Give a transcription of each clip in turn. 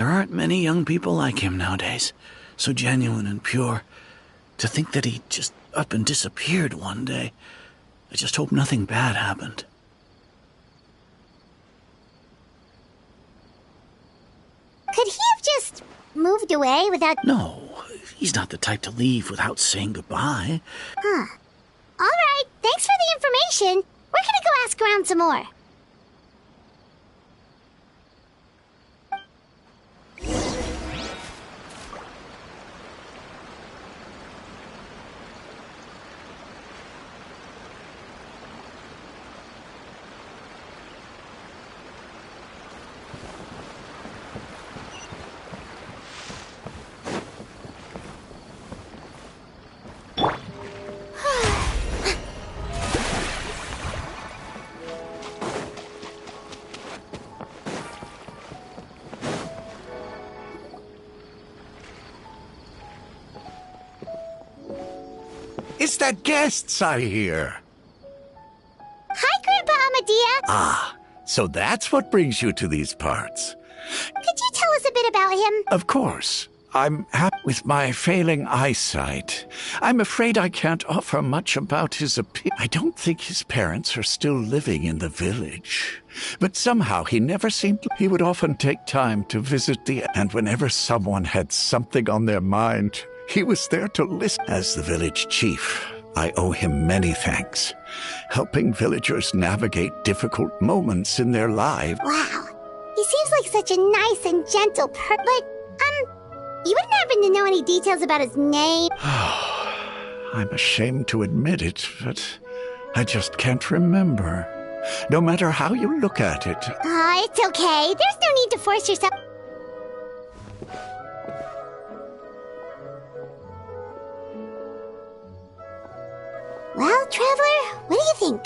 There aren't many young people like him nowadays. So genuine and pure. To think that he just up and disappeared one day. I just hope nothing bad happened. Could he have just moved away without... No, he's not the type to leave without saying goodbye. Huh. Alright, thanks for the information. We're gonna go ask around some more. It's that guests I hear. Hi, Grandpa Amadia. Ah, so that's what brings you to these parts. Could you tell us a bit about him? Of course. I'm happy with my failing eyesight. I'm afraid I can't offer much about his appearance. I don't think his parents are still living in the village. But somehow he never seemed... He would often take time to visit and whenever someone had something on their mind, he was there to listen. As the village chief, I owe him many thanks, helping villagers navigate difficult moments in their lives. Wow. He seems like such a nice and gentle but, you wouldn't happen to know any details about his name? I'm ashamed to admit it, but I just can't remember. No matter how you look at it. It's okay. There's no need to force yourself. Well, Traveler, what do you think?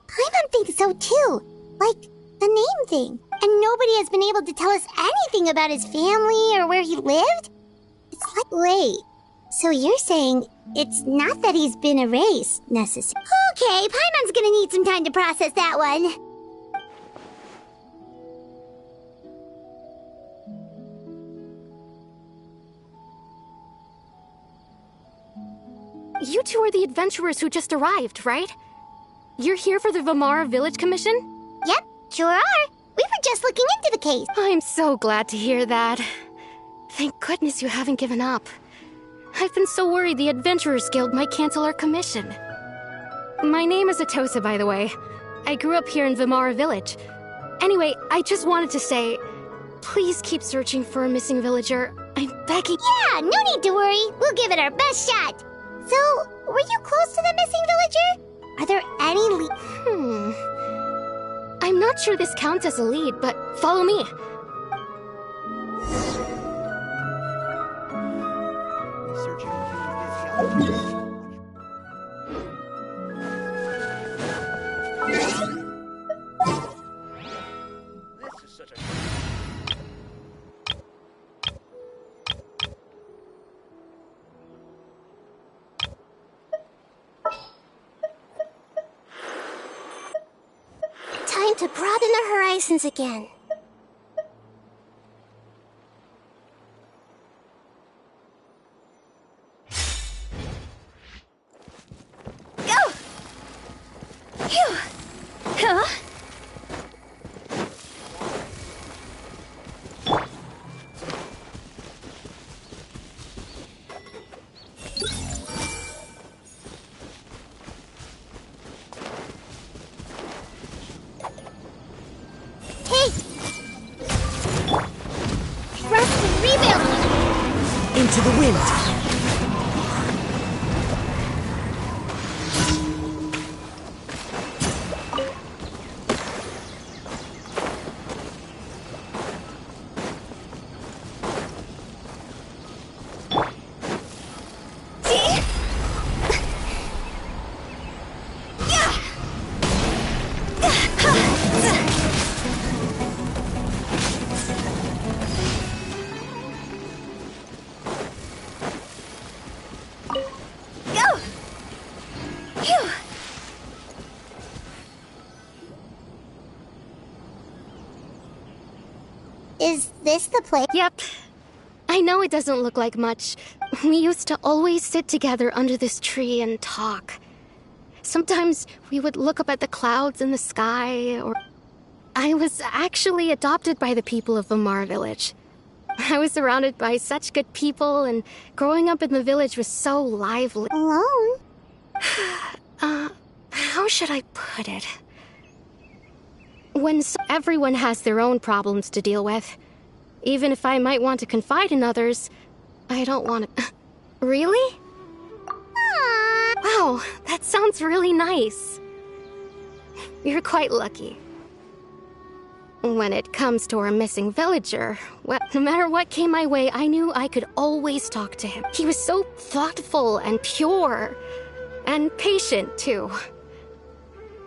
Paimon thinks so too. Like, the name thing. And nobody has been able to tell us anything about his family or where he lived? It's like, wait. So you're saying it's not that he's been erased, necessarily? Okay, Paimon's gonna need some time to process that one. You two are the adventurers who just arrived, right? You're here for the Vamara Village Commission? Yep, sure are. We were just looking into the case. I'm so glad to hear that. Thank goodness you haven't given up. I've been so worried the Adventurers Guild might cancel our commission. My name is Atosa, by the way. I grew up here in Vamara Village. Anyway, I just wanted to say, please keep searching for a missing villager. I'm begging. Yeah, no need to worry. We'll give it our best shot. So, were you close to the missing villager? Are there any I'm not sure this counts as a lead, but follow me. Time to broaden our horizons again. Go! Phew! Huh? Into the wind. Is this the place? Yep. I know it doesn't look like much. We used to always sit together under this tree and talk. Sometimes we would look up at the clouds in the sky, or... I was actually adopted by the people of Vamar Village. I was surrounded by such good people, and growing up in the village was so lively. Alone? How should I put it? When everyone has their own problems to deal with. Even if I might want to confide in others, I don't want to... Really? Aww. Wow, that sounds really nice. You're quite lucky. When it comes to our missing villager, well, no matter what came my way, I knew I could always talk to him. He was so thoughtful and pure, and patient, too.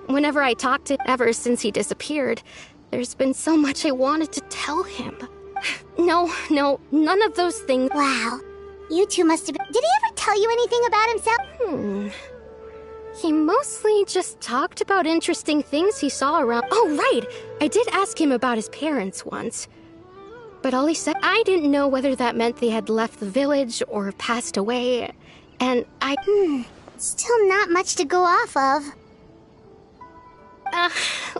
Whenever I talked to him, ever since he disappeared, there's been so much I wanted to tell him. No, none of those things. Wow. You two must have been... Did he ever tell you anything about himself? He mostly just talked about interesting things he saw around. Oh, right! I did ask him about his parents once. But all he said, I didn't know whether that meant they had left the village or passed away. And I... Still not much to go off of.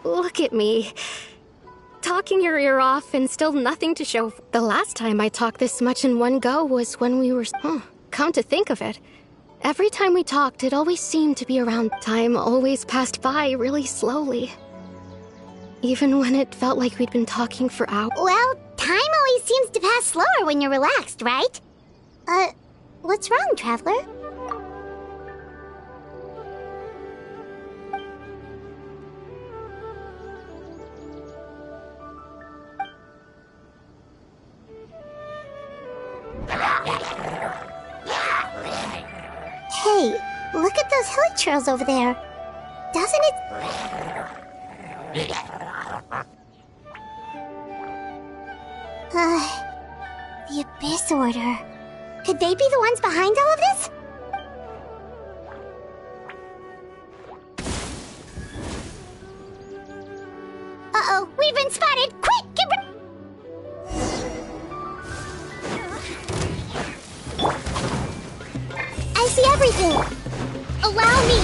Look at me. Talking your ear off and still nothing to show. The last time I talked this much in one go was when we were... come to think of it. Every time we talked, it always seemed to be around. Time always passed by really slowly. Even when it felt like we'd been talking for hours. Well, time always seems to pass slower when you're relaxed, right? What's wrong, Traveler? Hey, look at those hilly trails over there. Doesn't it... The Abyss Order. Could they be the ones behind all of this? Uh-oh, we've been spotted! Quick, get rid... I see everything. Allow me.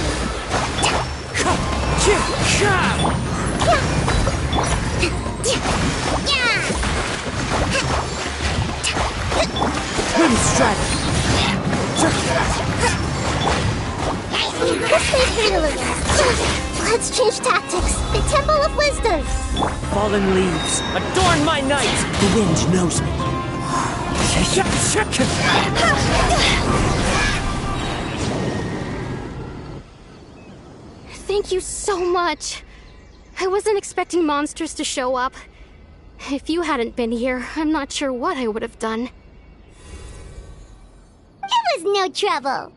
Let's change tactics. The Temple of Wisdom. Fallen leaves, adorn my night. The wind knows me. Thank you so much. I wasn't expecting monsters to show up. If you hadn't been here, I'm not sure what I would have done. It was no trouble.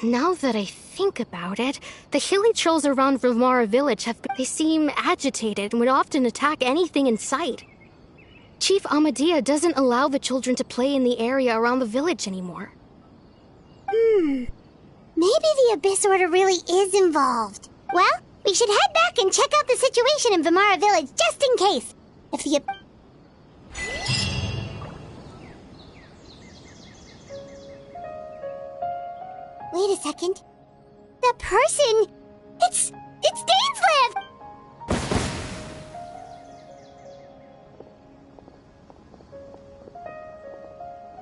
Now that I think about it, the hilly trolls around Vamara Village they seem agitated and would often attack anything in sight. Chief Amadea doesn't allow the children to play in the area around the village anymore. Maybe the Abyss Order really is involved. Well, we should head back and check out the situation in Vamara Village just in case. If the... Wait a second. The person... It's Dainslev!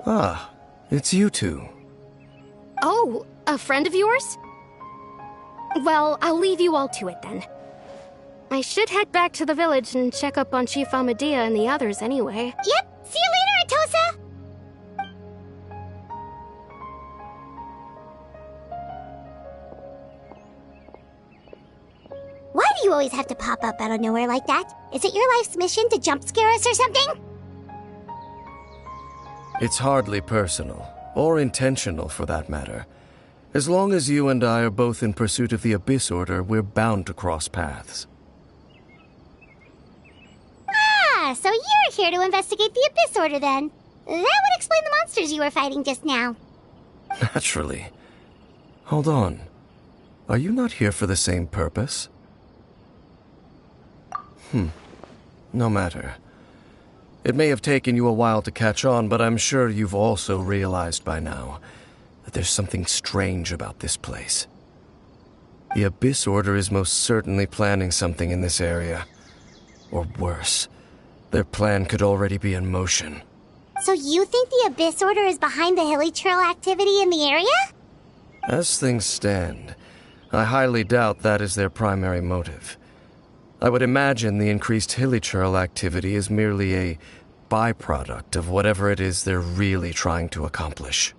Ah, it's you two. Oh, a friend of yours? Well, I'll leave you all to it then. I should head back to the village and check up on Chief Amadea and the others anyway. Yep, see you later, Atosa! Why do you always have to pop up out of nowhere like that? Is it your life's mission to jump scare us or something? It's hardly personal, or intentional for that matter. As long as you and I are both in pursuit of the Abyss Order, we're bound to cross paths. Ah, so you're here to investigate the Abyss Order then. That would explain the monsters you were fighting just now. Naturally. Hold on. Are you not here for the same purpose? No matter. It may have taken you a while to catch on, but I'm sure you've also realized by now that there's something strange about this place. The Abyss Order is most certainly planning something in this area. Or worse, their plan could already be in motion. So you think the Abyss Order is behind the hilly trail activity in the area? As things stand, I highly doubt that is their primary motive. I would imagine the increased hilichurl activity is merely a byproduct of whatever it is they're really trying to accomplish.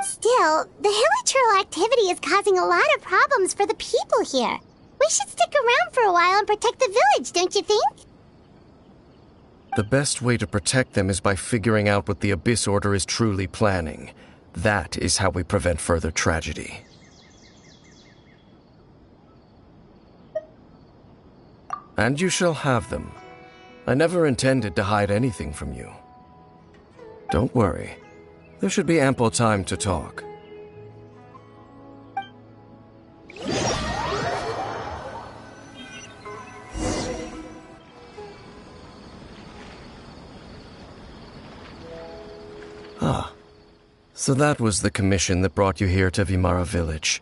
Still, the hilichurl activity is causing a lot of problems for the people here. We should stick around for a while and protect the village, don't you think? The best way to protect them is by figuring out what the Abyss Order is truly planning. That is how we prevent further tragedy. And you shall have them. I never intended to hide anything from you. Don't worry. There should be ample time to talk. Ah. So that was the commission that brought you here to Vimara village.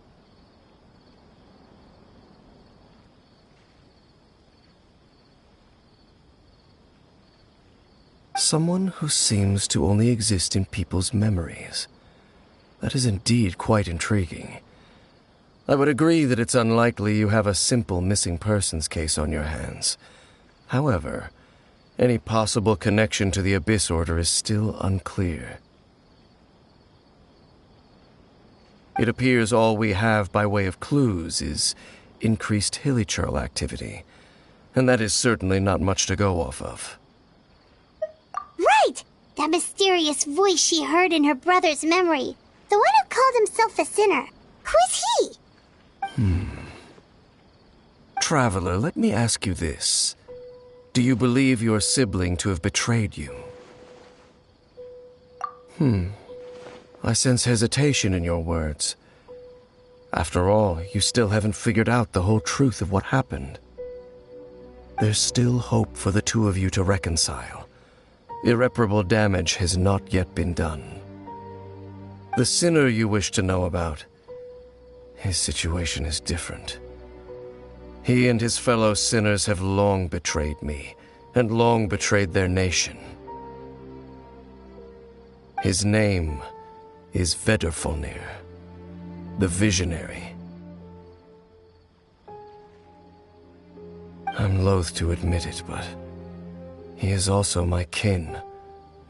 Someone who seems to only exist in people's memories. That is indeed quite intriguing. I would agree that it's unlikely you have a simple missing persons case on your hands. However, any possible connection to the Abyss Order is still unclear. It appears all we have by way of clues is increased hilichurl activity, and that is certainly not much to go off of. Right! That mysterious voice she heard in her brother's memory. The one who called himself a sinner. Who is he? Traveler, let me ask you this. Do you believe your sibling to have betrayed you? I sense hesitation in your words. After all, you still haven't figured out the whole truth of what happened. There's still hope for the two of you to reconcile. Irreparable damage has not yet been done. The sinner you wish to know about, his situation is different. He and his fellow sinners have long betrayed me, and long betrayed their nation. His name is Vedrfolnir, the Visionary. I'm loath to admit it, but he is also my kin,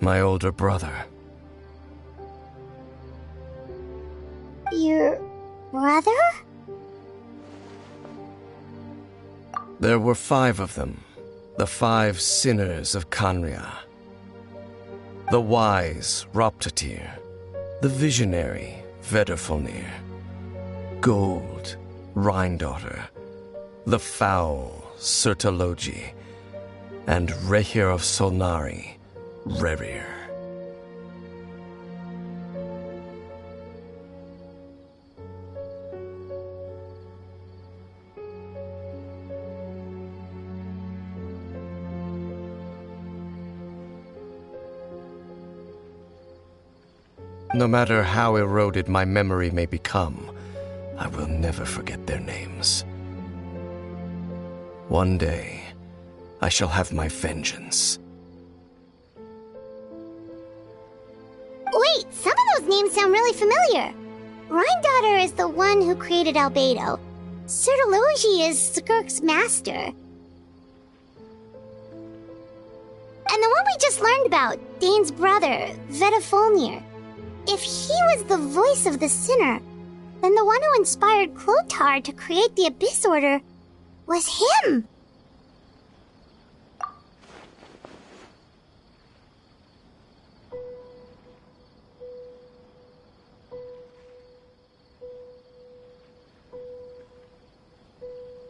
my older brother. Your brother? There were 5 of them, the 5 sinners of Kanria. The wise, Roptatir. The visionary, Vedrfolnir. Gold, Rhine-daughter. The foul, Sertalogi. And Rehir of Solnari, Rerir. No matter how eroded my memory may become, I will never forget their names. One day, I shall have my vengeance. Wait, some of those names sound really familiar. Rhine-daughter is the one who created Albedo. Sertalogi is Skirk's master. And the one we just learned about, Dane's brother, Vedrfolnir. If he was the voice of the sinner, then the one who inspired Clothar to create the Abyss Order was him.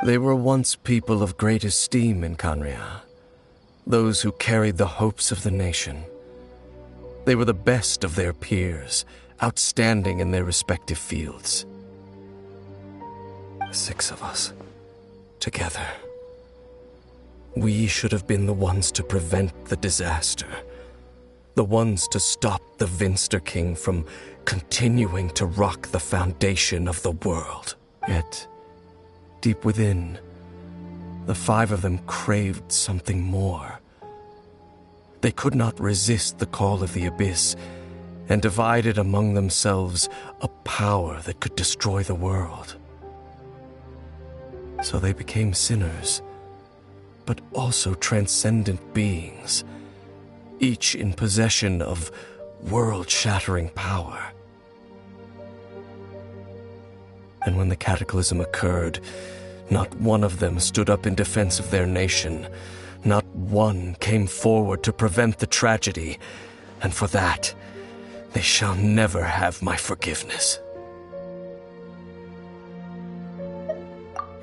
They were once people of great esteem in Kanria, those who carried the hopes of the nation. They were the best of their peers, outstanding in their respective fields. 6 of us, together. We should have been the ones to prevent the disaster. The ones to stop the Vinster King from continuing to rock the foundation of the world. Yet, deep within, the five of them craved something more. They could not resist the call of the Abyss, and divided among themselves a power that could destroy the world. So they became sinners, but also transcendent beings, each in possession of world-shattering power. And when the cataclysm occurred, not one of them stood up in defense of their nation. Not one came forward to prevent the tragedy, and for that, they shall never have my forgiveness.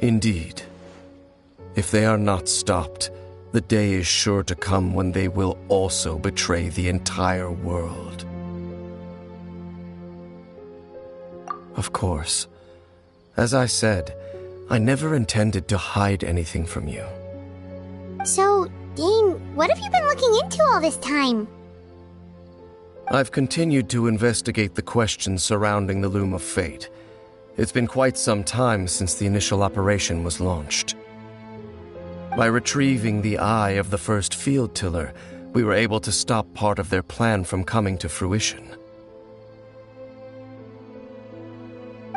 Indeed, if they are not stopped, the day is sure to come when they will also betray the entire world. Of course, as I said, I never intended to hide anything from you. So, Dane, what have you been looking into all this time? I've continued to investigate the questions surrounding the Loom of Fate. It's been quite some time since the initial operation was launched. By retrieving the eye of the first field tiller, we were able to stop part of their plan from coming to fruition.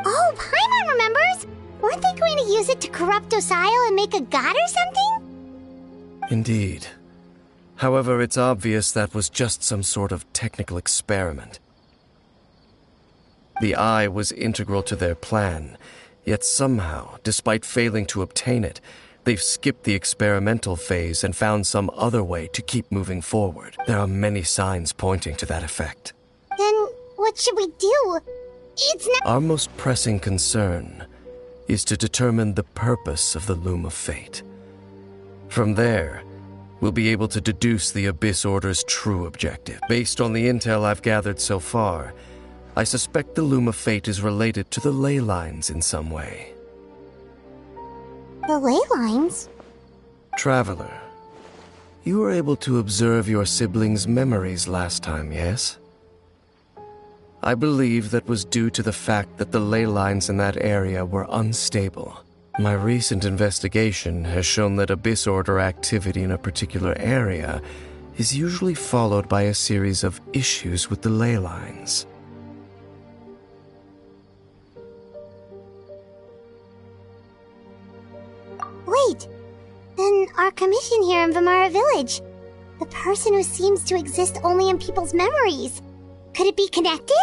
Oh, Paimon remembers! Weren't they going to use it to corrupt Osial and make a god or something? Indeed. However, it's obvious that was just some sort of technical experiment. The eye was integral to their plan, yet somehow, despite failing to obtain it, they've skipped the experimental phase and found some other way to keep moving forward. There are many signs pointing to that effect. Then, what should we do? It's not— Our most pressing concern is to determine the purpose of the Loom of Fate. From there, we'll be able to deduce the Abyss Order's true objective. Based on the intel I've gathered so far, I suspect the Loom of Fate is related to the ley lines in some way. The ley lines? Traveler, you were able to observe your siblings' memories last time, yes? I believe that was due to the fact that the ley lines in that area were unstable. My recent investigation has shown that Abyss Order activity in a particular area is usually followed by a series of issues with the ley lines. Wait, then our commission here in Vimara Village, the person who seems to exist only in people's memories, could it be connected?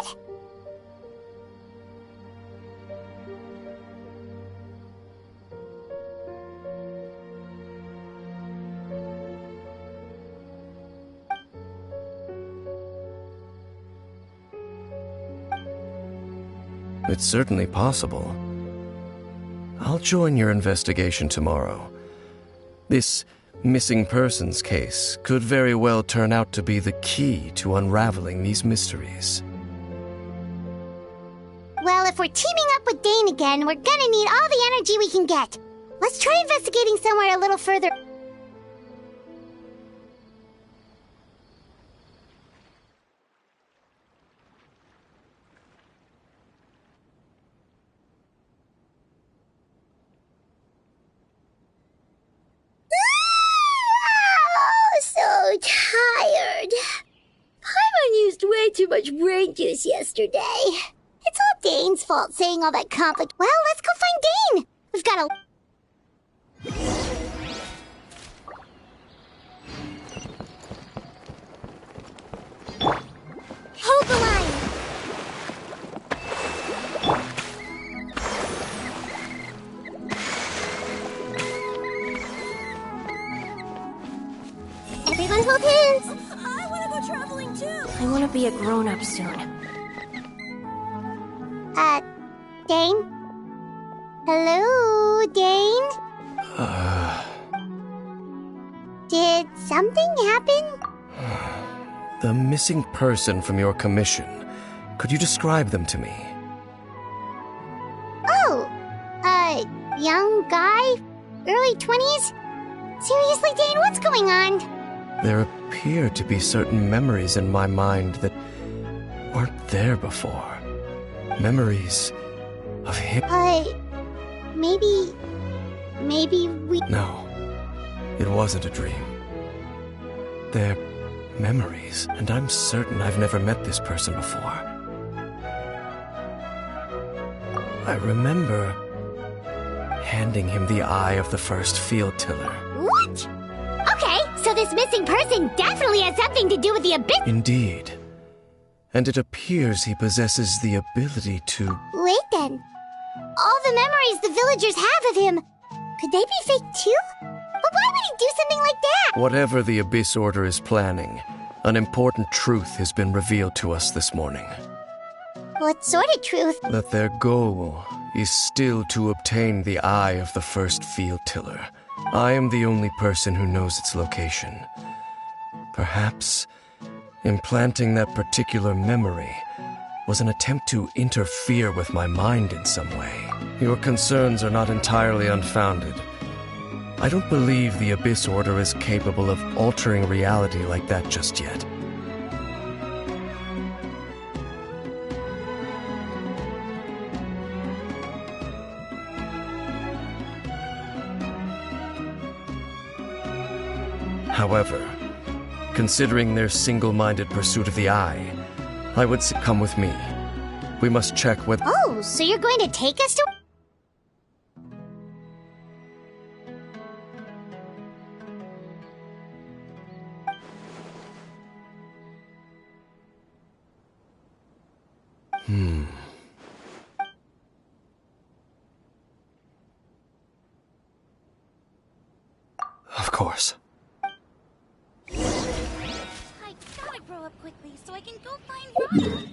It's certainly possible. I'll join your investigation tomorrow. This missing persons case could very well turn out to be the key to unraveling these mysteries. Well, if we're teaming up with Dane again, we're gonna need all the energy we can get. Let's try investigating somewhere a little further. So tired. Paimon used way too much brain juice yesterday. It's all Dane's fault saying all that conflict. Well, let's go find Dane. We've got a... Hold the line. Everyone hold hands. I want to go traveling too. I want to be a grown-up soon. Dane? Hello, Dane? Did something happen? The missing person from your commission. Could you describe them to me? Oh, young guy, early 20s, Seriously, Dane, what's going on? There appear to be certain memories in my mind that weren't there before. Memories of him. Maybe we... No, it wasn't a dream. They're memories, and I'm certain I've never met this person before. I remember handing him the eye of the first field tiller. What? Okay, so this missing person definitely has something to do with the abyss. Indeed. And it appears he possesses the ability to... Wait then. All the memories the villagers have of him, could they be fake too? But why would he do something like that? Whatever the Abyss Order is planning, an important truth has been revealed to us this morning. What sort of truth? That their goal is still to obtain the eye of the first field tiller. I am the only person who knows its location. Perhaps implanting that particular memory was an attempt to interfere with my mind in some way. Your concerns are not entirely unfounded. I don't believe the Abyss Order is capable of altering reality like that just yet. However, considering their single-minded pursuit of the eye, I would say come with me. We must check whether... Oh, so you're going to take us to... Of course. I gotta grow up quickly so I can go find Ronnie.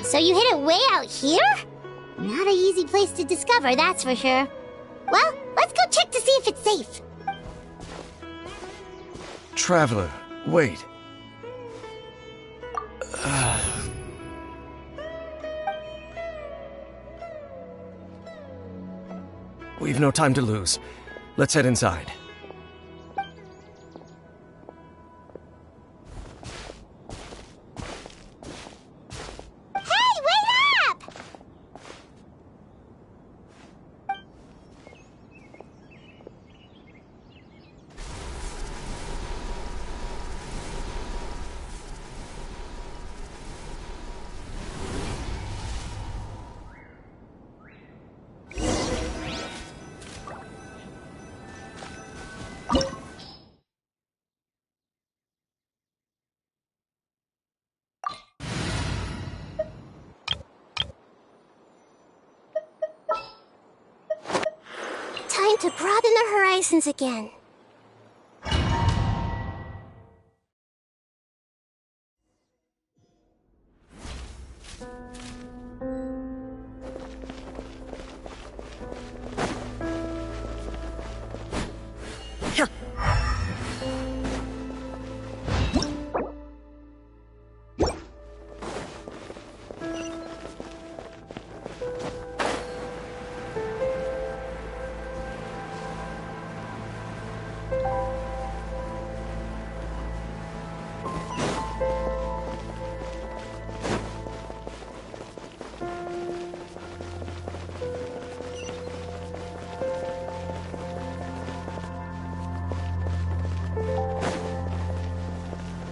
So you hid it way out here? Not an easy place to discover, that's for sure. Well, let's go check to see if it's safe. Traveler, wait. We've no time to lose. Let's head inside. Hey, wait up! Time to broaden the horizons again.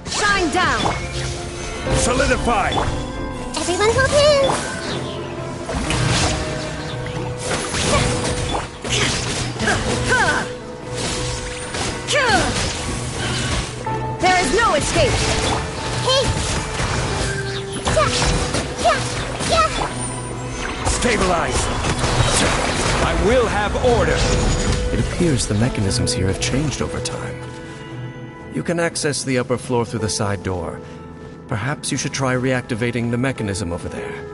Shine down! Solidify! Everyone hold hands! escape! Hey! Yeah! Stabilize! I will have order! It appears the mechanisms here have changed over time. You can access the upper floor through the side door. Perhaps you should try reactivating the mechanism over there.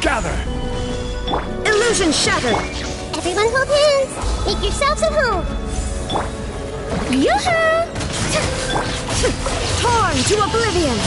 Gather! Illusion shattered! Everyone hold hands! Make yourselves at home! Yoo-hoo! Torn to oblivion!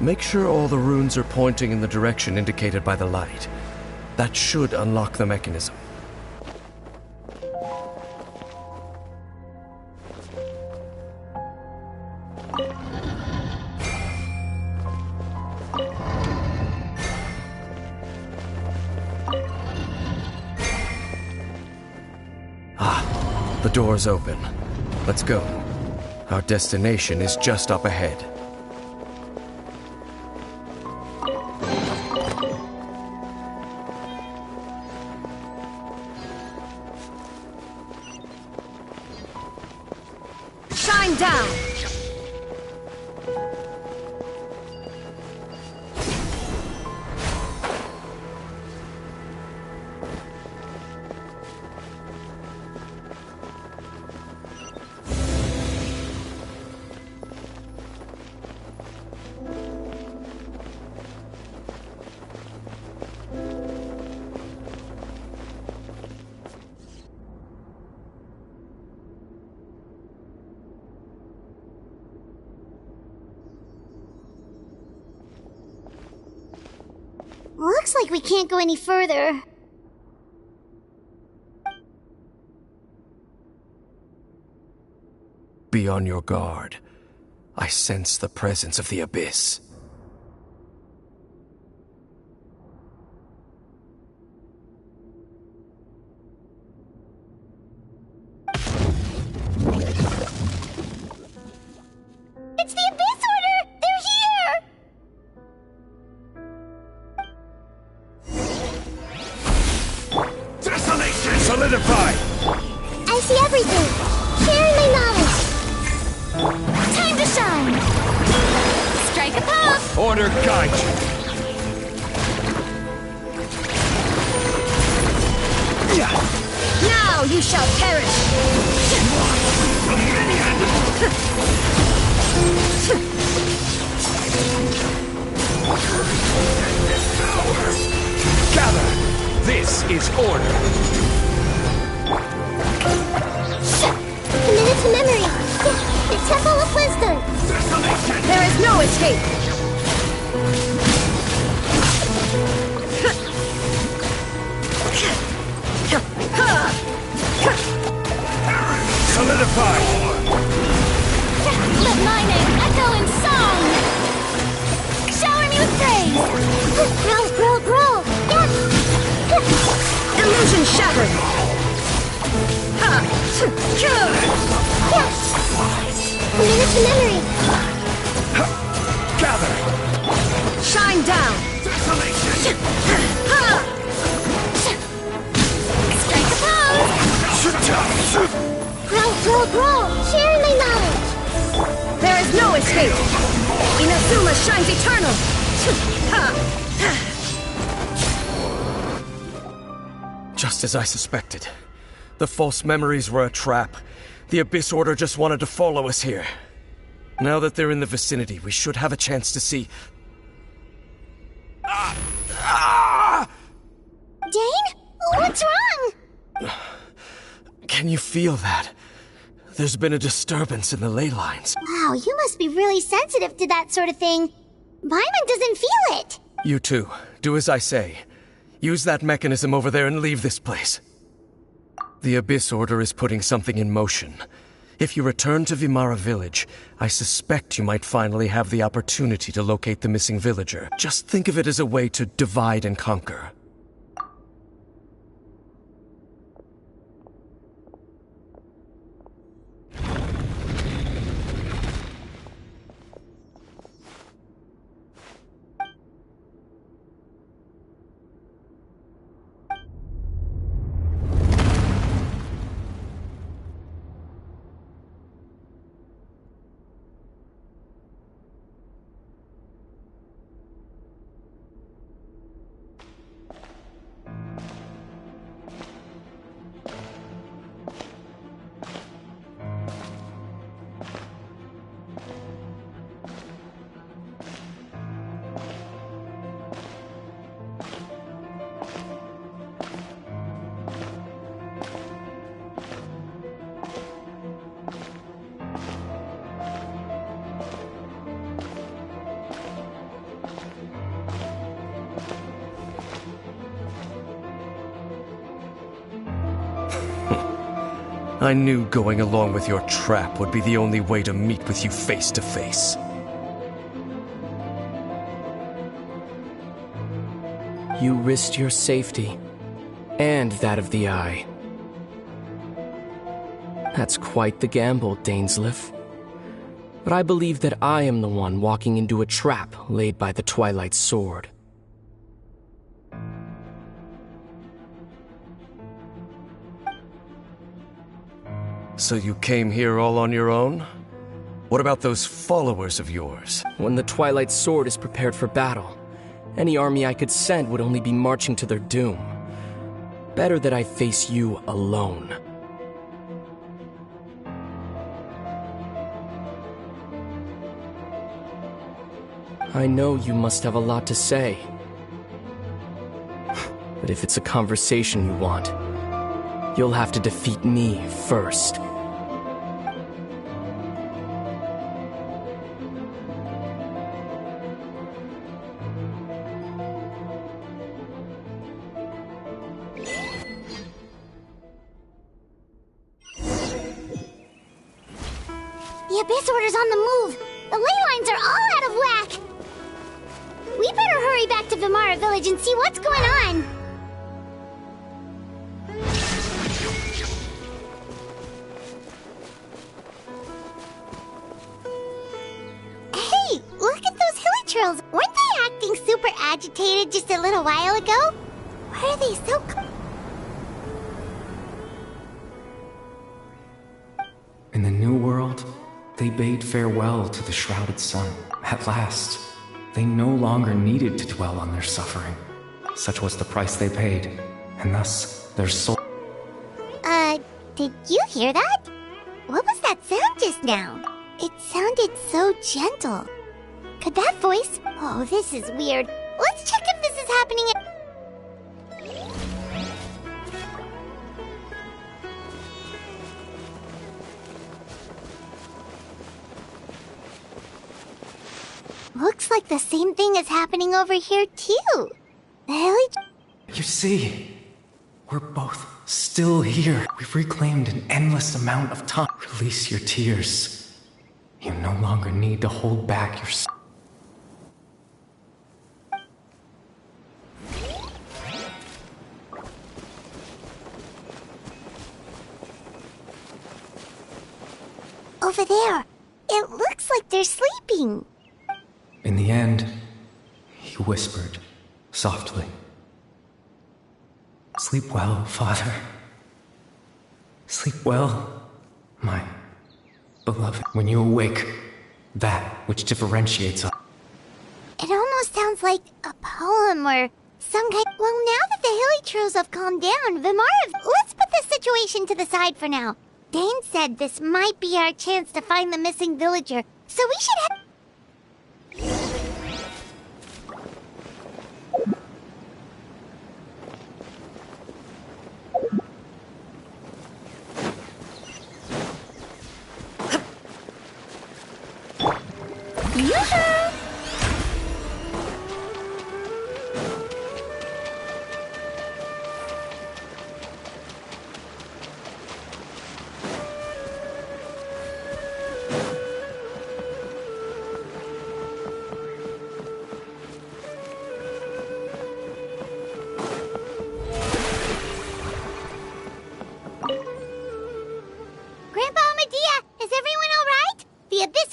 Make sure all the runes are pointing in the direction indicated by the light. That should unlock the mechanism. Ah, the door's open. Let's go. Our destination is just up ahead. Shine down! Looks like we can't go any further. Be on your guard. I sense the presence of the abyss. It's the Abyss Order! They're here! Desolation! Solidify! I see everything. Sharing my knowledge. Time to shine. Strike a pose. Order guide you! Now you shall perish! Gather! This is order! Committed to memory. The Temple of Wisdom. There is no escape! Solidify! Let my name echo in song. Shower me with praise. Grow, grow, grow. Yes. Illusion shattered! this memory. Gather! Shine down! Desolation! Strike a pose. Grow. Sharing my knowledge. There is no escape! Inazuma shines eternal! Just as I suspected. The false memories were a trap. The Abyss Order just wanted to follow us here. Now that they're in the vicinity, we should have a chance to see... Dane? What's wrong? Can you feel that? There's been a disturbance in the ley lines. Wow, you must be really sensitive to that sort of thing. Paimon doesn't feel it. You too. Do as I say. Use that mechanism over there and leave this place. The Abyss Order is putting something in motion. If you return to Vimara Village, I suspect you might finally have the opportunity to locate the missing villager. Just think of it as a way to divide and conquer. I knew going along with your trap would be the only way to meet with you face to face. You risked your safety, and that of the Eye. That's quite the gamble, Dainsleif. But I believe that I am the one walking into a trap laid by the Twilight Sword. So you came here all on your own? What about those followers of yours? When the Twilight Sword is prepared for battle, any army I could send would only be marching to their doom. Better that I face you alone. I know you must have a lot to say. But if it's a conversation you want, you'll have to defeat me first. The Abyss Order's on the move. The ley lines are all out of whack. We better hurry back to Vimara Village and see what's going on. Hey, look at those hilly trails. Weren't they acting super agitated just a little while ago? Why are they so... In the New World, they bade farewell to the shrouded sun. At last, they no longer needed to dwell on their suffering. Such was the price they paid, and thus their soul... Did you hear that? What was that sound just now? It sounded so gentle. Could that voice... Oh, this is weird. Let's check if this is happening... Looks like the same thing is happening over here, too. The hilly... You see, we're both still here. We've reclaimed an endless amount of time. Release your tears. You no longer need to hold back your... Over there. It looks like they're sleeping. In the end, he whispered, softly. Sleep well, Father. Sleep well, my beloved. When you awake, that which differentiates us. It almost sounds like a poem or some kind. Well, now that the Hilichurls have calmed down, let's put this situation to the side for now. Dane said this might be our chance to find the missing villager, so we should head.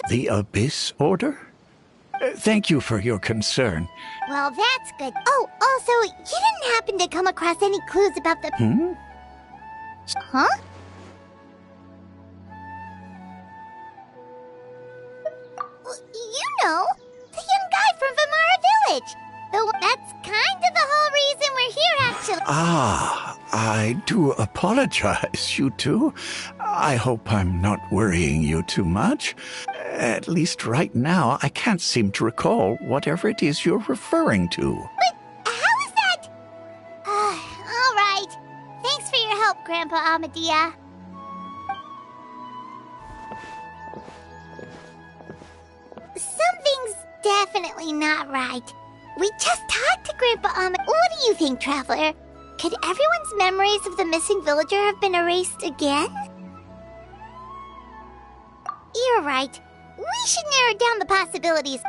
The Abyss Order? Thank you for your concern. Well, that's good. Oh, also, you didn't happen to come across any clues about the... Huh? You know, the young guy from Vimara Village. Though that's kind of the whole reason we're here, actually. Ah, I do apologize, you two. I hope I'm not worrying you too much. At least right now, I can't seem to recall whatever it is you're referring to. But how is that? All right. Thanks for your help, Grandpa Amadia. Something's definitely not right. We just talked to Grandpa Amadia. What do you think, Traveler? Could everyone's memories of the missing villager have been erased again? You're right. We should narrow down the possibilities.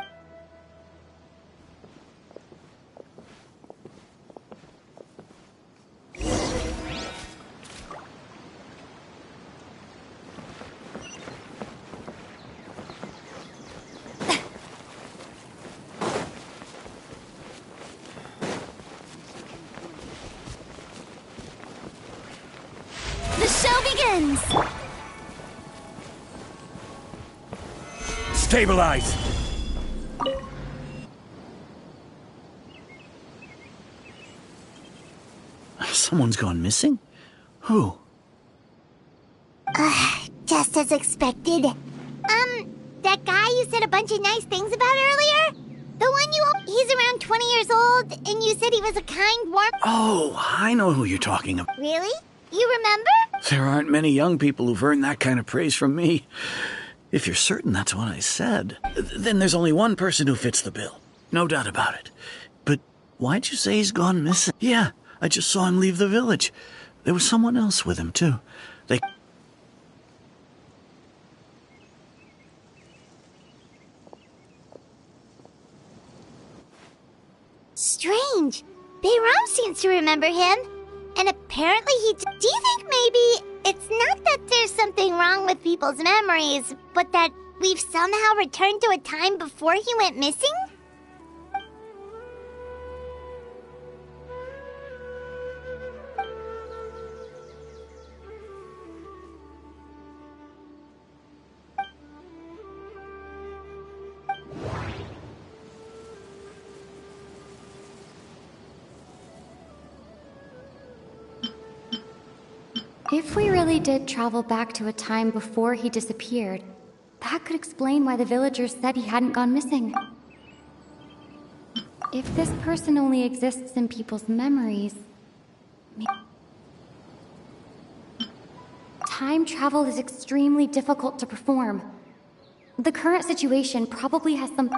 The show begins! Stabilize! Someone's gone missing? Who? Just as expected. That guy you said a bunch of nice things about earlier? The one he's around 20 years old, and you said he was a kind, warm... Oh, I know who you're talking about. Really? You remember? There aren't many young people who've earned that kind of praise from me. If you're certain that's what I said, then there's only one person who fits the bill. No doubt about it. But why'd you say he's gone missing? Yeah, I just saw him leave the village. There was someone else with him, too. Strange. Bayram seems to remember him. And apparently do you think maybe it's not that there's something wrong with people's memories, but that we've somehow returned to a time before he went missing? If we really did travel back to a time before he disappeared, that could explain why the villagers said he hadn't gone missing. If this person only exists in people's memories... Time travel is extremely difficult to perform. The current situation probably has some...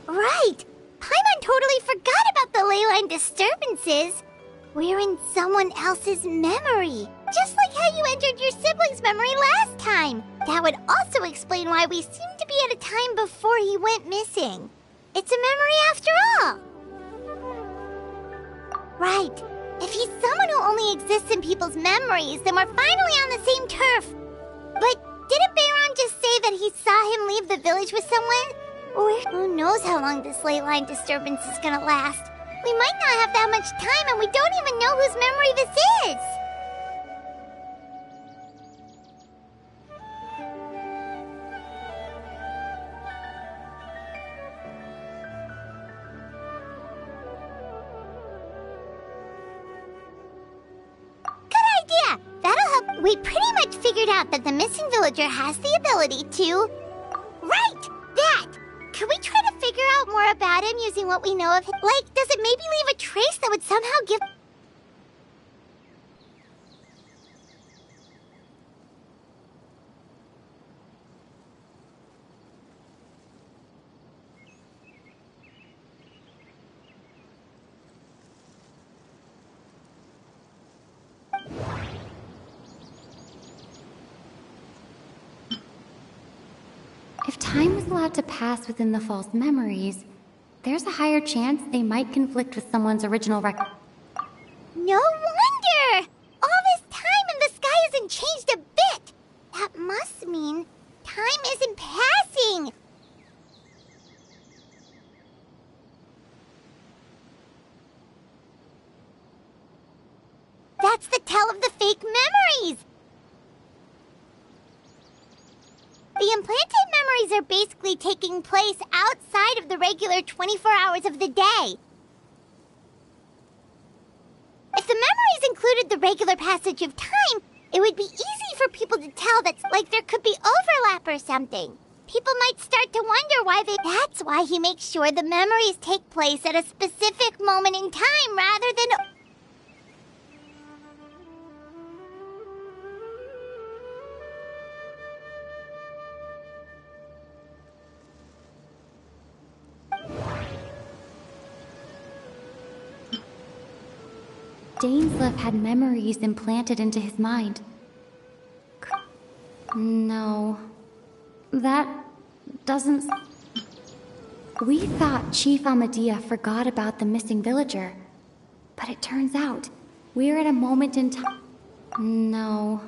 Right! Paimon totally forgot about the leyline disturbances. We're in someone else's memory. Just like how you entered your sibling's memory last time. That would also explain why we seem to be at a time before he went missing. It's a memory after all. Right. If he's someone who only exists in people's memories, then we're finally on the same turf. But didn't Bayron leave the village with someone? Or who knows how long this ley line disturbance is gonna last? We might not have that much time, and we don't even know whose memory this is! We pretty much figured out that the missing villager has the ability to... Right! That! Could we try to figure out more about him using what we know of him? Like, does it maybe leave a trace that would somehow give... If time was allowed to pass within the false memories, there's a higher chance they might conflict with someone's original record. No wonder! All this time and the sky hasn't changed a bit! That must mean time isn't passing! That's the tell of the fake memories! The implanted memories are basically taking place outside of the regular 24 hours of the day. If the memories included the regular passage of time, it would be easy for people to tell that, like, there could be overlap or something. People might start to wonder why they... That's why he makes sure the memories take place at a specific moment in time rather than... Dainsleif had memories implanted into his mind. No. That doesn't... We thought Chief Amadea forgot about the missing villager. But it turns out, we're at a moment in time... No.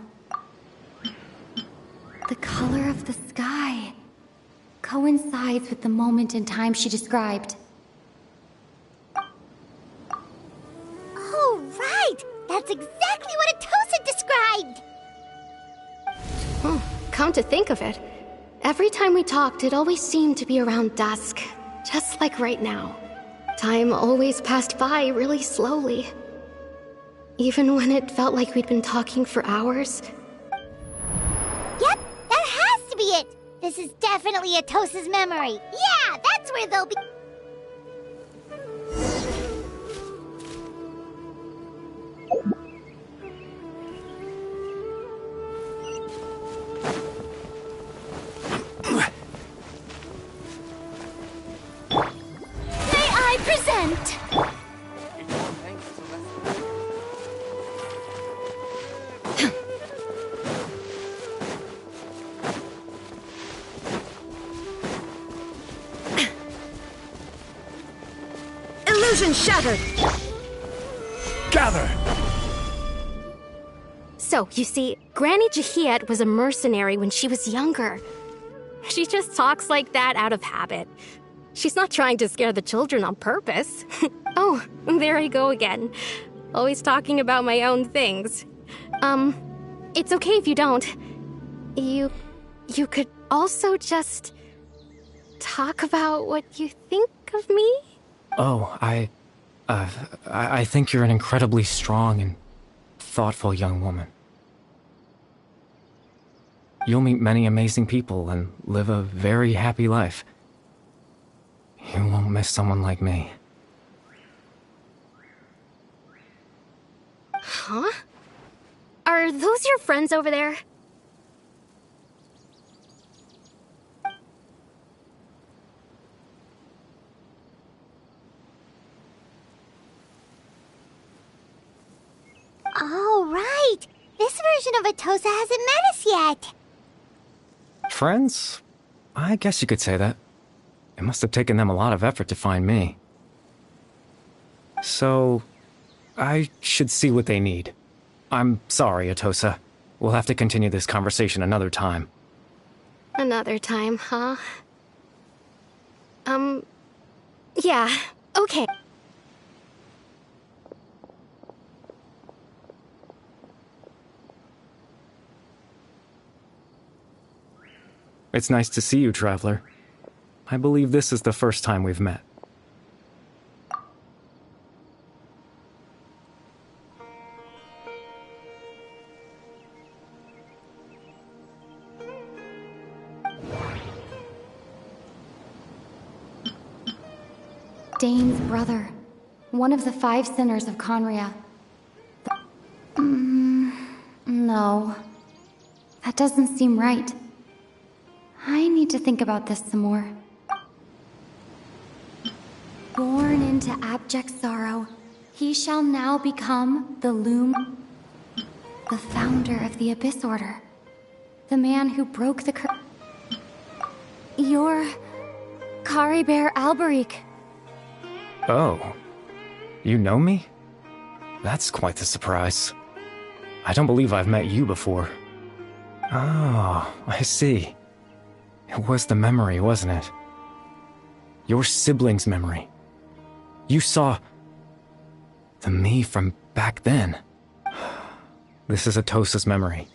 The color of the sky coincides with the moment in time she described. That's exactly what Atosa described! Come to think of it, every time we talked, it always seemed to be around dusk. Just like right now. Time always passed by really slowly. Even when it felt like we'd been talking for hours. Yep, that has to be it! This is definitely Atosa's memory. Yeah, that's where they'll be... Illusion shattered! Gather! So, you see, Granny Jahiet was a mercenary when she was younger. She just talks like that out of habit. She's not trying to scare the children on purpose. Oh, there I go again. Always talking about my own things. It's okay if you don't. You could also just talk about what you think of me? Oh, I think you're an incredibly strong and thoughtful young woman. You'll meet many amazing people and live a very happy life. You won't miss someone like me. Huh? Are those your friends over there? Oh, right! This version of Atosa hasn't met us yet! Friends? I guess you could say that. It must have taken them a lot of effort to find me. So, I should see what they need. I'm sorry, Atosa. We'll have to continue this conversation another time. Another time, huh? Yeah, okay. It's nice to see you, Traveler. I believe this is the first time we've met. Dane's brother. One of the 5 sinners of Conria. No. That doesn't seem right. I need to think about this some more. Born into abject sorrow, he shall now become the Loom, the founder of the Abyss Order. The man who broke the You're Caribert Alberic. Oh. You know me? That's quite the surprise. I don't believe I've met you before. Oh, I see. It was the memory, wasn't it? Your sibling's memory. You saw... the me from back then. This is Atosa's memory.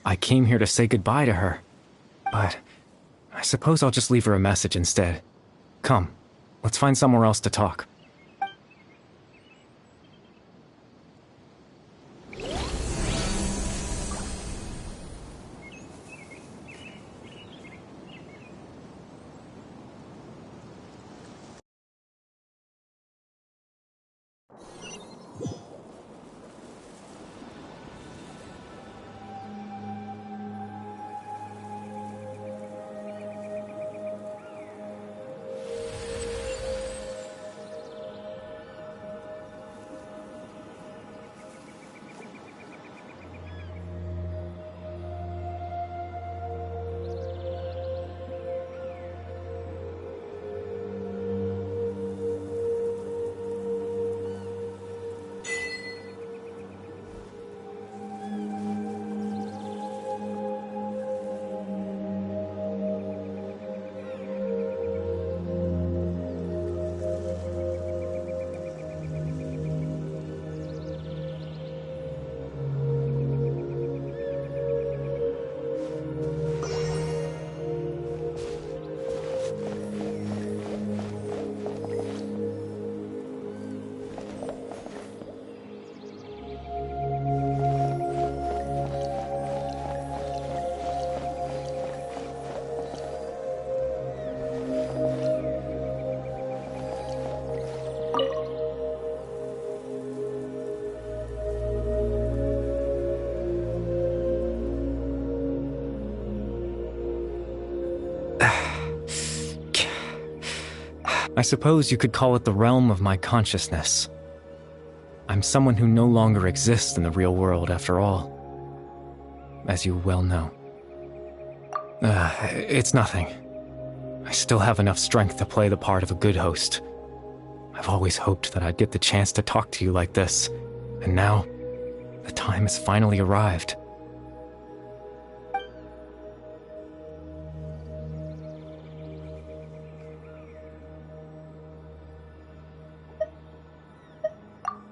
I came here to say goodbye to her. But I suppose I'll just leave her a message instead. Come, let's find somewhere else to talk. I suppose you could call it the realm of my consciousness. I'm someone who no longer exists in the real world, after all. As you well know. It's nothing. I still have enough strength to play the part of a good host. I've always hoped that I'd get the chance to talk to you like this, and now, the time has finally arrived.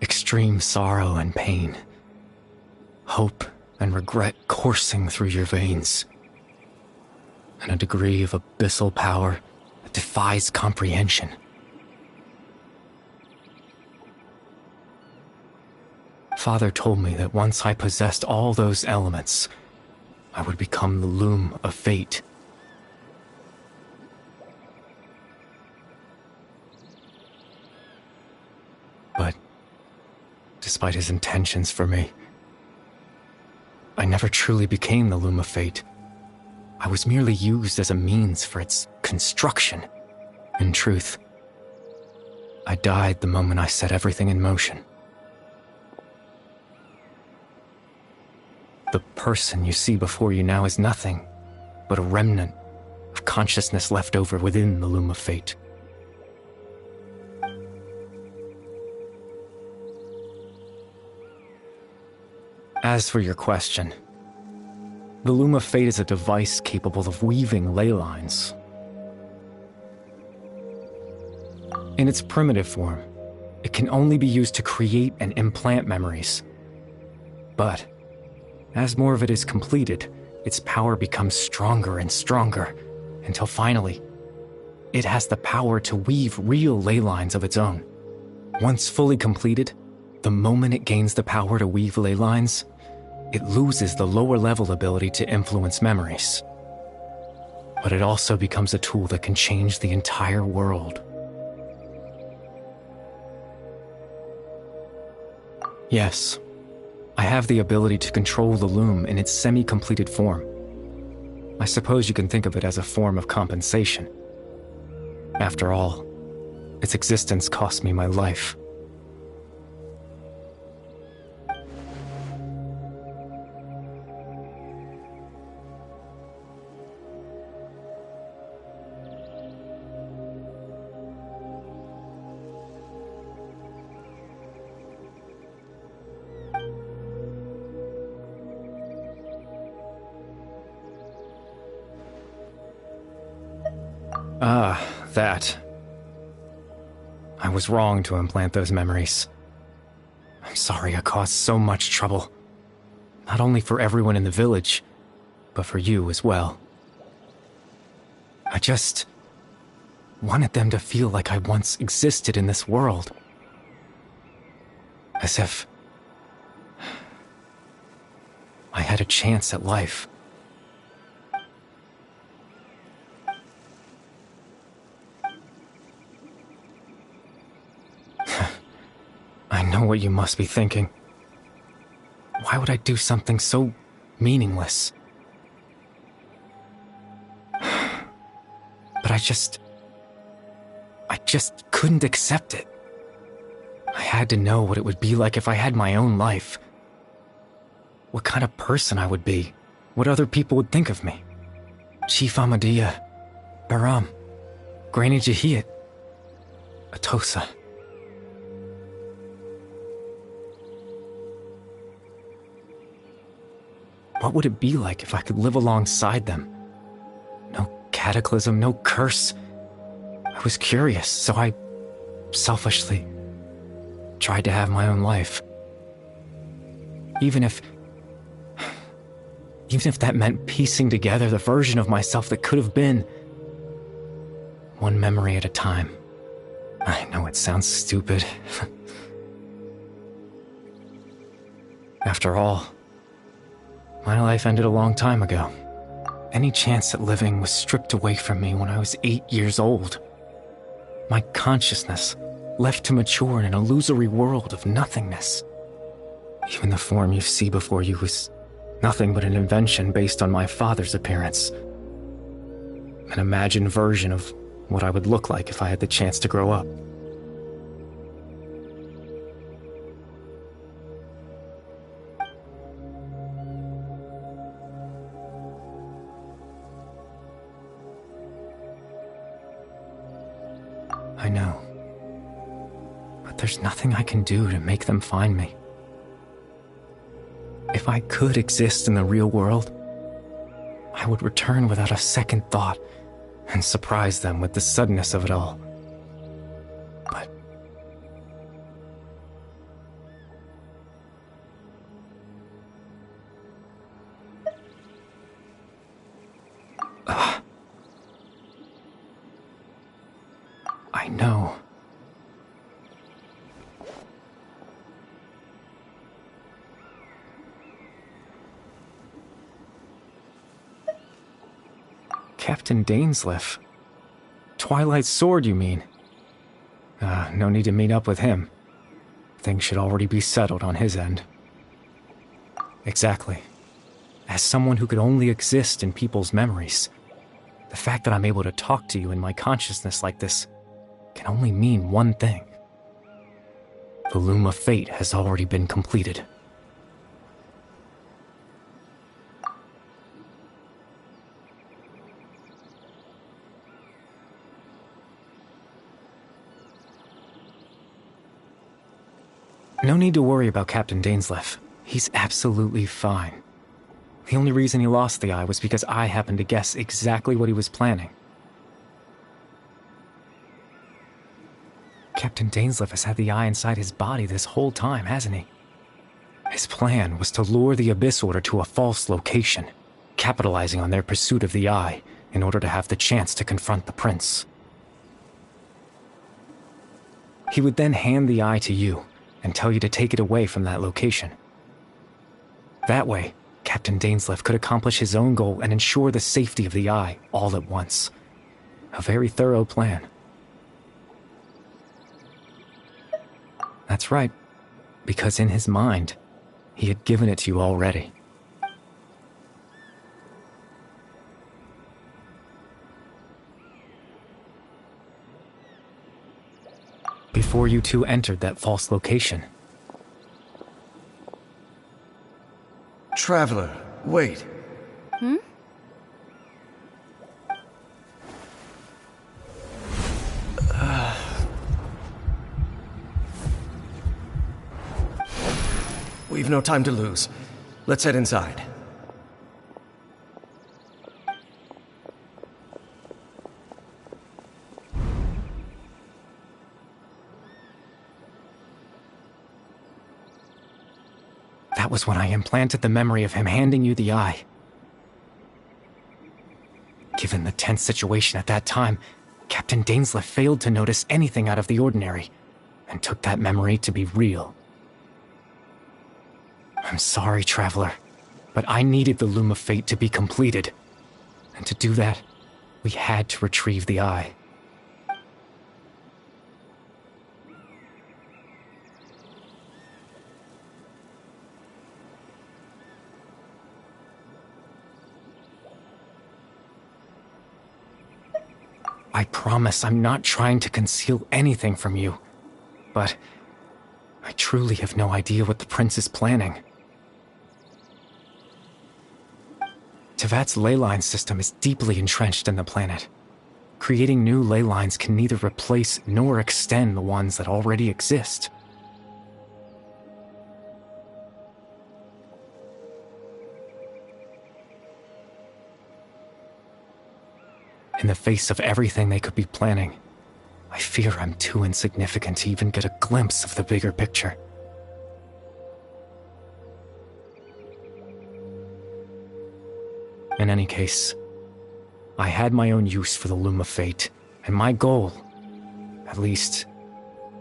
Extreme sorrow and pain. Hope and regret coursing through your veins. And a degree of abyssal power that defies comprehension. Father told me that once I possessed all those elements, I would become the Loom of Fate. But despite his intentions for me, I never truly became the Loom of Fate. I was merely used as a means for its construction. In truth, I died the moment I set everything in motion. The person you see before you now is nothing but a remnant of consciousness left over within the Loom of Fate. As for your question, The Loom of Fate is a device capable of weaving ley lines. In its primitive form, it can only be used to create and implant memories. But, as more of it is completed, its power becomes stronger and stronger, until finally, it has the power to weave real ley lines of its own. Once fully completed, the moment it gains the power to weave ley lines, it loses the lower-level ability to influence memories. But it also becomes a tool that can change the entire world. Yes, I have the ability to control the loom in its semi-completed form. I suppose you can think of it as a form of compensation. After all, its existence cost me my life. That. I was wrong to implant those memories. I'm sorry I caused so much trouble. Not only for everyone in the village, but for you as well. I just wanted them to feel like I once existed in this world. As if I had a chance at life. I know what you must be thinking. Why would I do something so meaningless? But I just couldn't accept it. I had to know what it would be like if I had my own life. What kind of person I would be. What other people would think of me. Chief Amadea, Baram, Granny Jahiyat, Atosa. What would it be like if I could live alongside them? No cataclysm, no curse. I was curious, so I selfishly tried to have my own life. Even if that meant piecing together the version of myself that could have been. One memory at a time. I know it sounds stupid. After all, my life ended a long time ago. Any chance at living was stripped away from me when I was 8 years old. My consciousness left to mature in an illusory world of nothingness. Even the form you see before you was nothing but an invention based on my father's appearance. An imagined version of what I would look like if I had the chance to grow up. I know. But there's nothing I can do to make them find me. If I could exist in the real world, I would return without a second thought and surprise them with the suddenness of it all. But I know. Captain Dainsleif. Twilight's sword, you mean? No need to meet up with him. Things should already be settled on his end. Exactly. As someone who could only exist in people's memories, the fact that I'm able to talk to you in my consciousness like this can only mean one thing. The Loom of Fate has already been completed. No need to worry about Captain Dainsleif. He's absolutely fine. The only reason he lost the eye was because I happened to guess exactly what he was planning. Captain Dainsleif has had the eye inside his body this whole time, hasn't he? His plan was to lure the Abyss Order to a false location, capitalizing on their pursuit of the eye in order to have the chance to confront the prince. He would then hand the eye to you and tell you to take it away from that location. That way, Captain Dainsleif could accomplish his own goal and ensure the safety of the eye all at once. A very thorough plan. That's right, because in his mind, he had given it to you already. Before you two entered that false location. Traveler, wait. Hmm? We've no time to lose. Let's head inside. That was when I implanted the memory of him handing you the eye. Given the tense situation at that time, Captain Dainsleif failed to notice anything out of the ordinary, and took that memory to be real. I'm sorry, Traveler, but I needed the Loom of Fate to be completed. And to do that, we had to retrieve the eye. I promise I'm not trying to conceal anything from you, but I truly have no idea what the prince is planning. Tevat's ley line system is deeply entrenched in the planet. Creating new ley lines can neither replace nor extend the ones that already exist. In the face of everything they could be planning, I fear I'm too insignificant to even get a glimpse of the bigger picture. In any case, I had my own use for the Loom of Fate, and my goal, at least,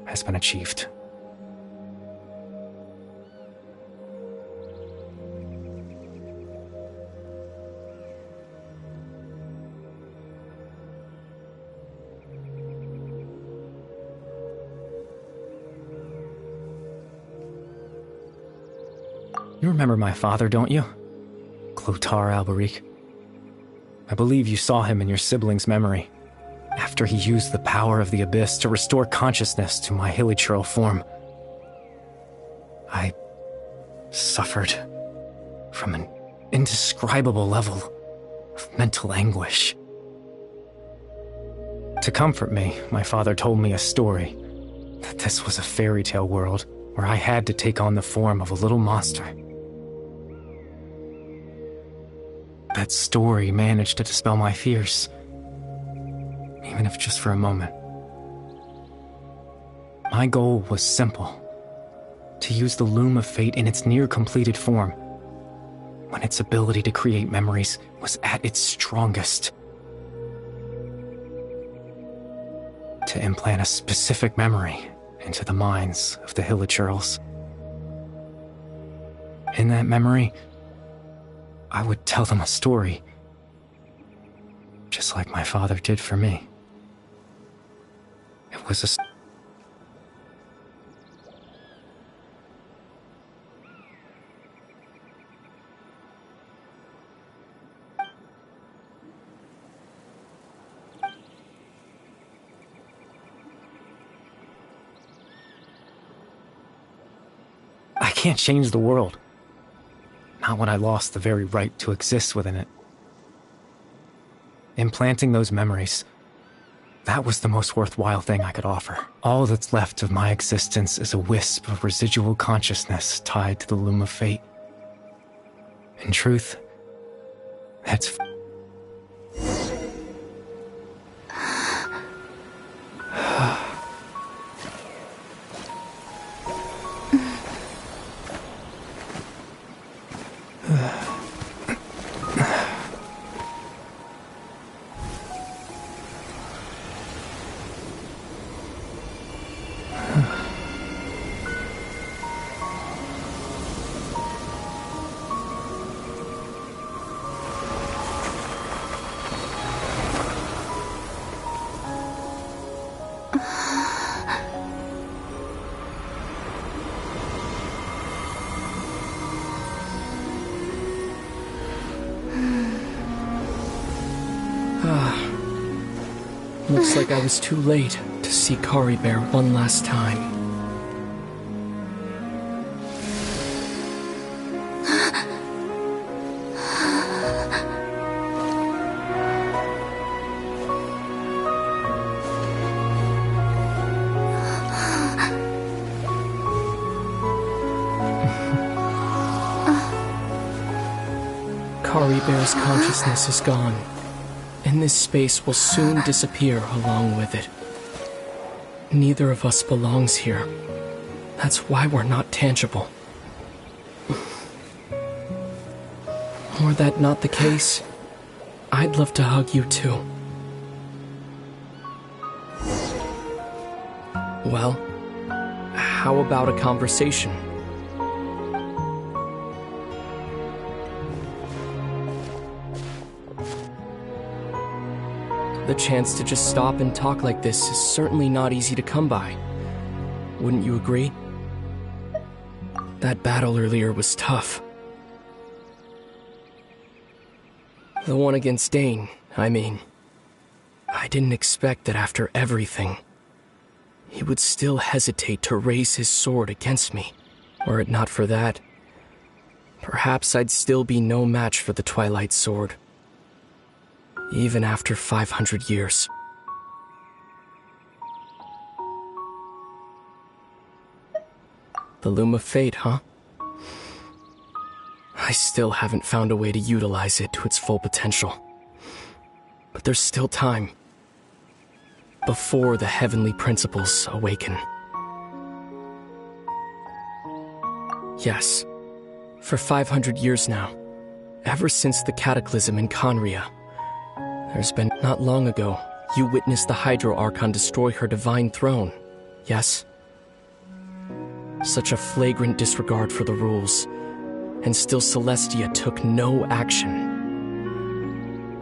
has been achieved. You remember my father, don't you? Clotar Alberic. I believe you saw him in your sibling's memory, after he used the power of the Abyss to restore consciousness to my hilichurl form. I suffered from an indescribable level of mental anguish. To comfort me, my father told me a story, that this was a fairy tale world where I had to take on the form of a little monster. That story managed to dispel my fears, even if just for a moment. My goal was simple: to use the Loom of Fate in its near-completed form, when its ability to create memories was at its strongest. To implant a specific memory into the minds of the hilichurls. In that memory, I would tell them a story, just like my father did for me. It was a... I can't change the world. Not when I lost the very right to exist within it. Implanting those memories, that was the most worthwhile thing I could offer. All that's left of my existence is a wisp of residual consciousness tied to the Loom of Fate. In truth, That's... Looks like I was too late to see Kari Bear one last time. Kari Bear's consciousness is gone, and this space will soon disappear along with it. Neither of us belongs here. That's why we're not tangible. Were that not the case, I'd love to hug you too. Well, how about a conversation? The chance to just stop and talk like this is certainly not easy to come by. Wouldn't you agree? That battle earlier was tough. The one against Dane, I mean. I didn't expect that after everything, he would still hesitate to raise his sword against me. Were it not for that, perhaps I'd still be no match for the Twilight Sword. Even after 500 years. The Loom of Fate, huh? I still haven't found a way to utilize it to its full potential. But there's still time. Before the heavenly principles awaken. Yes, for 500 years now, ever since the cataclysm in Conria, there's been... Not long ago, you witnessed the Hydro Archon destroy her divine throne, yes? Such a flagrant disregard for the rules, and still Celestia took no action.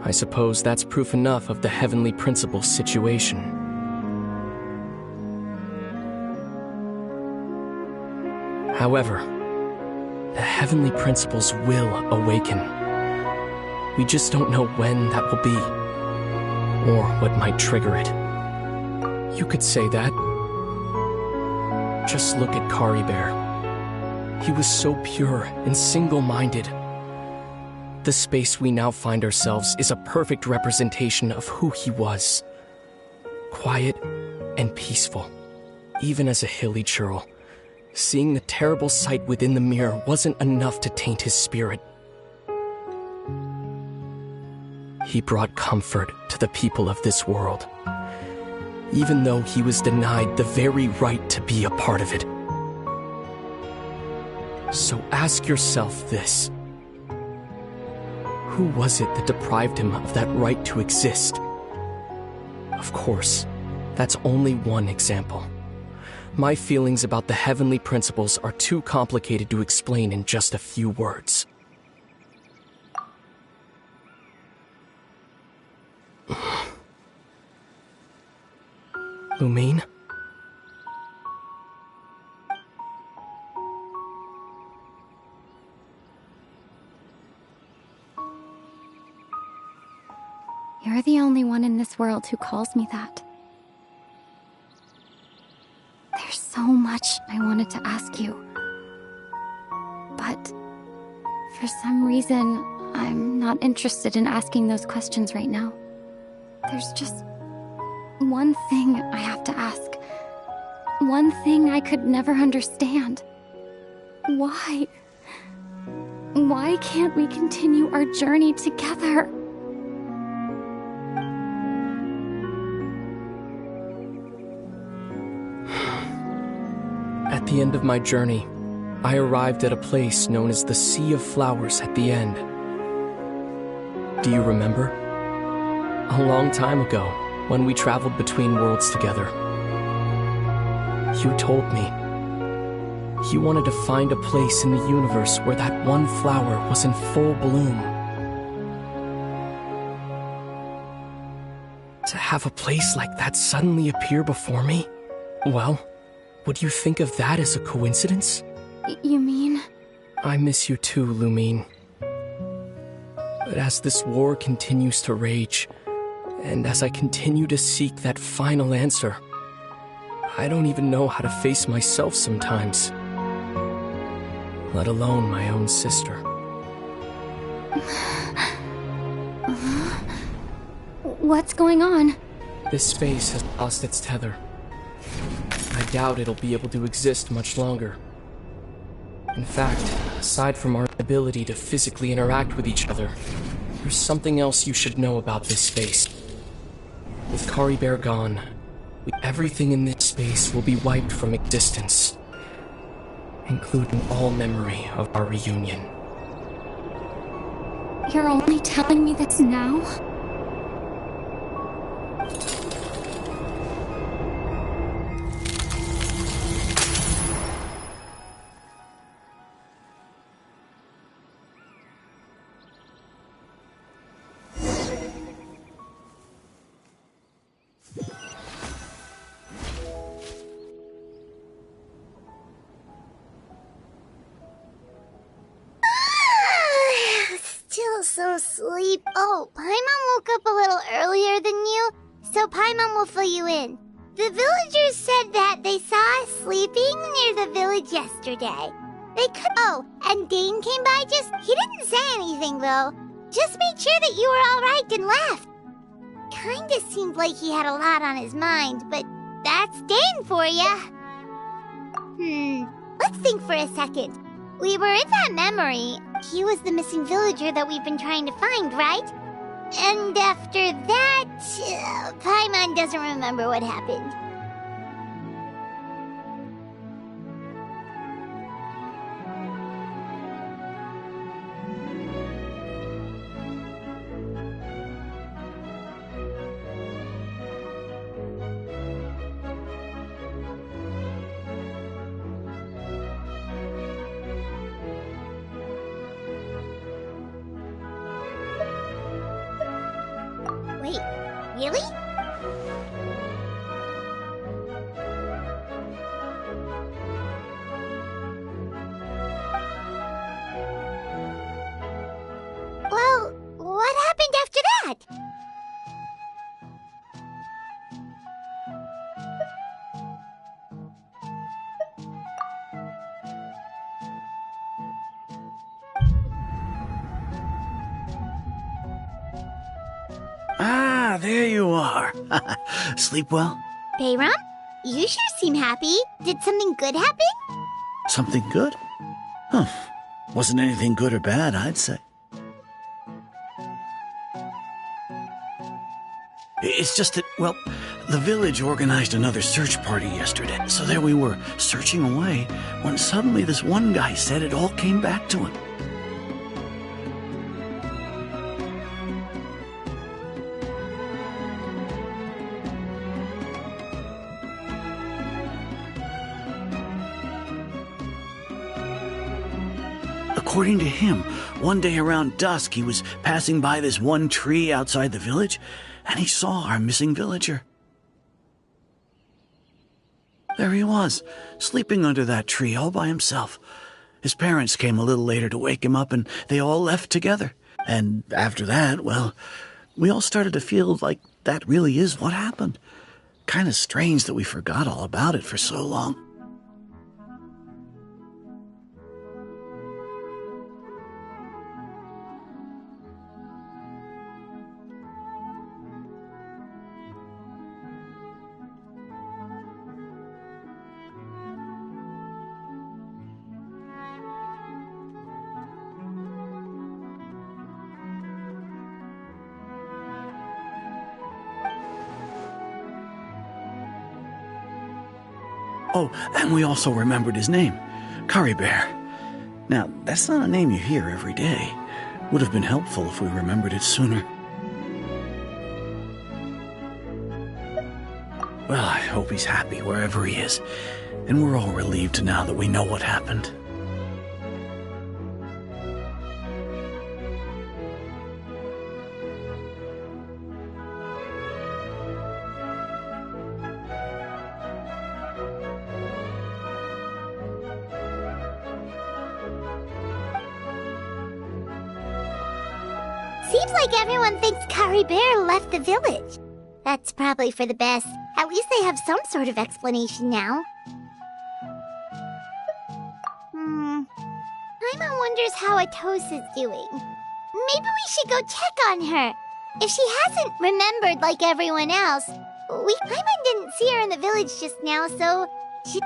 I suppose that's proof enough of the Heavenly Principles situation. However, the Heavenly Principles will awaken. We just don't know when that will be, or what might trigger it. You could say that. Just look at Kari Bear. He was so pure and single-minded. The space we now find ourselves is a perfect representation of who he was. Quiet and peaceful. Even as a hilly churl, seeing the terrible sight within the mirror wasn't enough to taint his spirit. He brought comfort to the people of this world, even though he was denied the very right to be a part of it. So ask yourself this. Who was it that deprived him of that right to exist? Of course, that's only one example. My feelings about the Heavenly Principles are too complicated to explain in just a few words. Lumine? You're the only one in this world who calls me that. There's so much I wanted to ask you. But for some reason, I'm not interested in asking those questions right now. There's just one thing I have to ask. One thing I could never understand. Why? Why can't we continue our journey together? At the end of my journey, I arrived at a place known as the Sea of Flowers at the end. Do you remember? A long time ago, when we traveled between worlds together. You told me you wanted to find a place in the universe where that one flower was in full bloom. To have a place like that suddenly appear before me? Well, would you think of that as a coincidence? You mean? I miss you too, Lumine. But as this war continues to rage, and as I continue to seek that final answer, I don't even know how to face myself sometimes. Let alone my own sister. What's going on? This space has lost its tether. I doubt it'll be able to exist much longer. In fact, aside from our ability to physically interact with each other, there's something else you should know about this space. With Kari Bear gone, everything in this space will be wiped from existence, including all memory of our reunion. You're only telling me this now? Still so sleep. Oh, Paimon woke up a little earlier than you, so Paimon will fill you in. The villagers said that they saw us sleeping near the village yesterday. They could. Oh, and Dane came by just. He didn't say anything though. Just made sure that you were all right and left. Kinda seemed like he had a lot on his mind, but that's Dane for ya. Let's think for a second. We were in that memory. He was the missing villager that we've been trying to find, right? And after that, Paimon doesn't remember what happened. Wait, really? Well, what happened after that? Ah, there you are. Sleep well? Bayram, you sure seem happy. Did something good happen? Something good? Huh. Wasn't anything good or bad, I'd say. It's just that, well, the village organized another search party yesterday. So there we were, searching away, when suddenly this one guy said it all came back to him. According to him, one day around dusk, he was passing by this one tree outside the village, and he saw our missing villager. There he was, sleeping under that tree all by himself. His parents came a little later to wake him up, and they all left together. And after that, well, we all started to feel like that really is what happened. Kind of strange that we forgot all about it for so long. Oh, and we also remembered his name, Curry Bear. Now, that's not a name you hear every day. Would have been helpful if we remembered it sooner. Well, I hope he's happy wherever he is, and we're all relieved now that we know what happened. Seems like everyone thinks Curry Bear left the village. That's probably for the best. At least they have some sort of explanation now. Paimon wonders how Atosa's doing. Maybe we should go check on her. If she hasn't remembered like everyone else, Paimon didn't see her in the village just now, so she...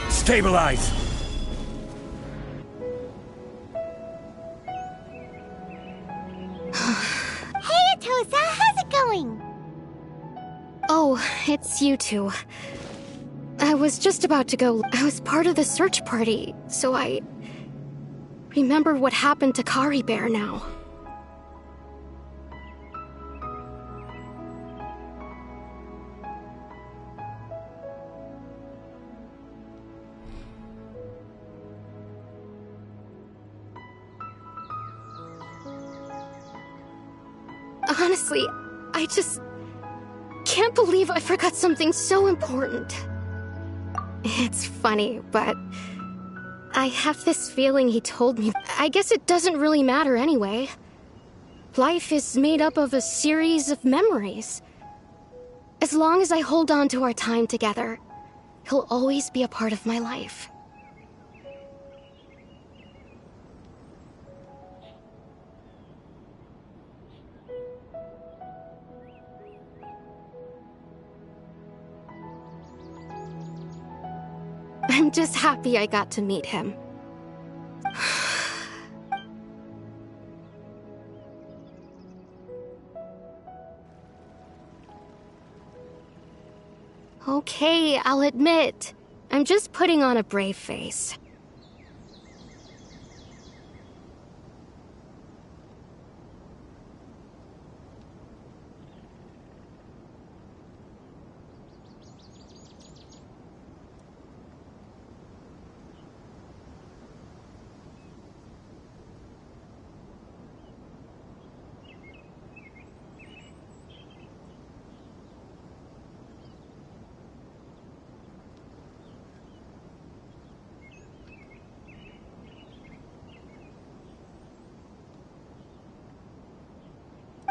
Stabilize! Hey, Atosa, how's it going? Oh, it's you two. I was just about to go. I was part of the search party, so I remember what happened to Curry Bear now. Honestly, I just can't believe I forgot something so important. It's funny, but I have this feeling he told me. I guess it doesn't really matter anyway. Life is made up of a series of memories. As long as I hold on to our time together, he'll always be a part of my life. I'm just happy I got to meet him. Okay, I'll admit, I'm just putting on a brave face.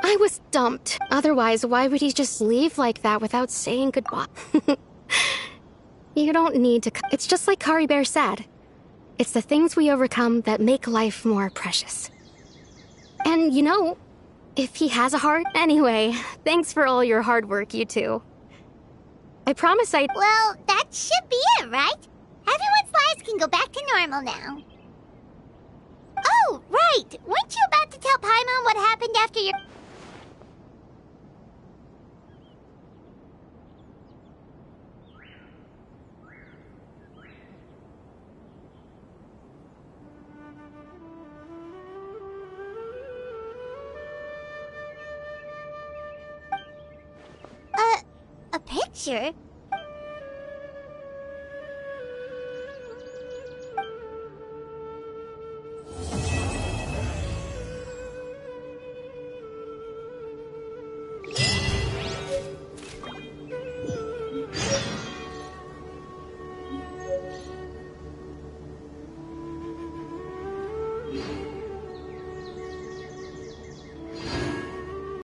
I was dumped. Otherwise, why would he just leave like that without saying goodbye? You don't need to... It's just like Curry Bear said. It's the things we overcome that make life more precious. And, you know, if he has a heart... Anyway, thanks for all your hard work, you two. I promise I... Well, that should be it, right? Everyone's lives can go back to normal now. Oh, right! Weren't you about to tell Paimon what happened after your... A picture?